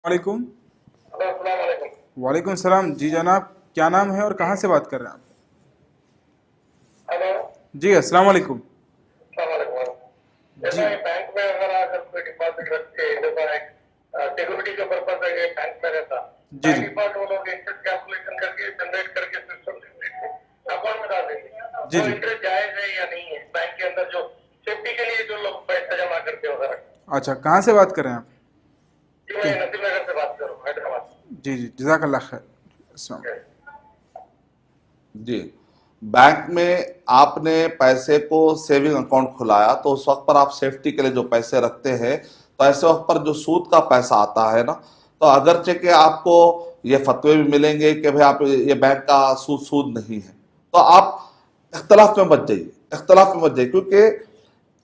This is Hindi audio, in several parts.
वालेकुम। अस्सलाम वालेकुम। वालेकुम सलाम जी जनाब, क्या नाम है और कहाँ से बात कर रहे हैं आप? हेलो। जी अस्सलाम वालेकुम। अस्सलाम वालेकुम। जी जैसा बैंक में अगर आकर कोई डिपॉजिट रखते हैं, जैसा एक सिक्योरिटी का पर्पज है, ये बैंक में रहता, जी बाय जी डिफॉल्ट वो लोग इंटरेस्ट कैलकुलेशन करके जनरेट करके सिस्टम से अकाउंट में डाल देंगे। जी वो जी। इंटरेस्ट जायज है या नहीं है? बैंक के अंदर जो सेफ्टी के लिए जो लोग पैसा जमा करते हो सर। अच्छा, कहाँ से बात कर रहे हैं आप? जी, मैं क्या? नसीम नगर से बात कर रहा हूँ, हैदराबाद जी जी, जज़ाकल्लाह खैर। अस्सलाम। से। जी। बैंक में आपने पैसे को सेविंग अकाउंट खुलाया तो उस वक्त पर आप सेफ्टी के लिए जो पैसे रखते हैं, तो ऐसे वक्त पर जो सूद का पैसा आता है ना, तो अगरचे कि आपको ये फतवे भी मिलेंगे कि भाई आप ये बैंक का सूद नहीं है, तो आप इख्तलाफ में मत जाइए, इख्तलाफ में मत जाइए, क्योंकि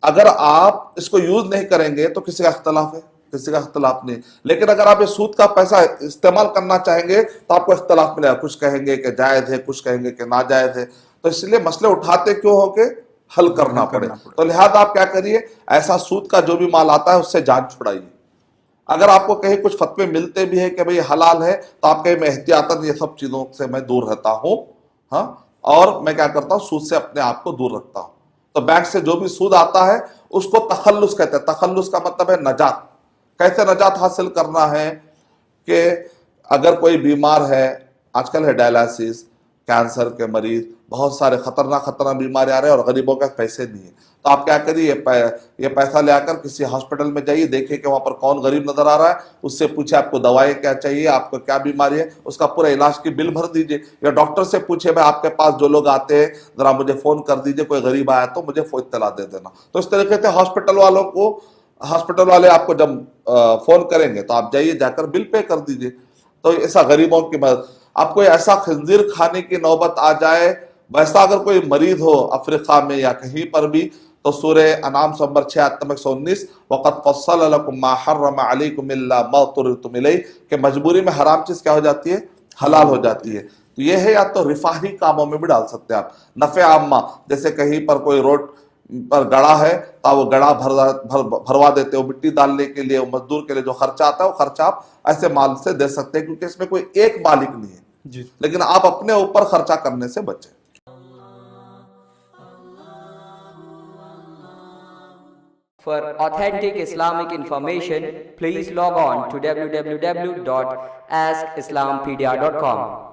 अगर आप इसको यूज नहीं करेंगे तो किसी का इख्तलाफ है, किसी का इख्तलाफ नहीं। लेकिन अगर आप ये सूद का पैसा इस्तेमाल करना चाहेंगे तो आपको इख्तलाफ मिलेगा, कुछ कहेंगे कि जायज है, कुछ कहेंगे कि नाजायज है। तो इसलिए मसले उठाते क्यों हो के हल करना हल पड़े। करना तो पड़ेगा। लिहाजा आप क्या करिए, ऐसा सूद का जो भी माल आता है उससे जान छुड़ाइए। अगर आपको कहीं कुछ फतवे मिलते भी है कि भाई हलाल है, तो आप कहीं मैं एहतियातन ये सब चीजों से मैं दूर रहता हूँ। हाँ, और मैं क्या करता हूँ, सूद से अपने आप को दूर रखता हूँ। तो बैंक से जो भी सूद आता है उसको तखल्लुस कहते हैं। तखल्लुस का मतलब है नजात। कैसे नजात हासिल करना है कि अगर कोई बीमार है, आजकल है डायलिसिस, कैंसर के मरीज, बहुत सारे खतरनाक खतरनाक बीमारी आ रहे हैं और गरीबों के पैसे नहीं है, तो आप क्या करिए, ये पैसा ले आकर किसी हॉस्पिटल में जाइए, देखिए कि वहां पर कौन गरीब नजर आ रहा है, उससे पूछे आपको दवाएं क्या चाहिए, आपको क्या बीमारी है, उसका पूरा इलाज की बिल भर दीजिए। या डॉक्टर से पूछे भाई आपके पास जो लोग आते हैं जरा मुझे फोन कर दीजिए, कोई गरीब आया तो मुझे इत्तला दे देना। तो इस तरीके से हॉस्पिटल वाले आपको जब फोन करेंगे तो आप जाइए, जाकर बिल पे कर दीजिए। तो ऐसा गरीबों की मदद। आप कोई ऐसा खंजीर खाने की नौबत आ जाए, वैसा अगर कोई मरीज हो अफ्रीका में या कहीं पर भी, तो सूरे अनाम नंबर 6 वक़द फ़स्सल लकुम मा हर्रम अलैकुम इल्ला मा तुर्रतुम इलैह, कि मजबूरी में हराम चीज क्या हो जाती है, हलाल हो जाती है। तो ये है, या तो रिफाही कामों में भी डाल सकते हैं आप, नफे आम्मा, जैसे कहीं पर कोई रोड पर गड़ा है तो वो गड़ा भरवा देते हो, मिट्टी डालने के लिए, मजदूर के लिए जो खर्चा आता है वो खर्चा आप ऐसे माल से दे सकते हैं, क्योंकि इसमें कोई एक मालिक नहीं है। जी लेकिन आप अपने ऊपर खर्चा करने से बचें। For authentic Islamic information, please log on to www.askislampedia.com.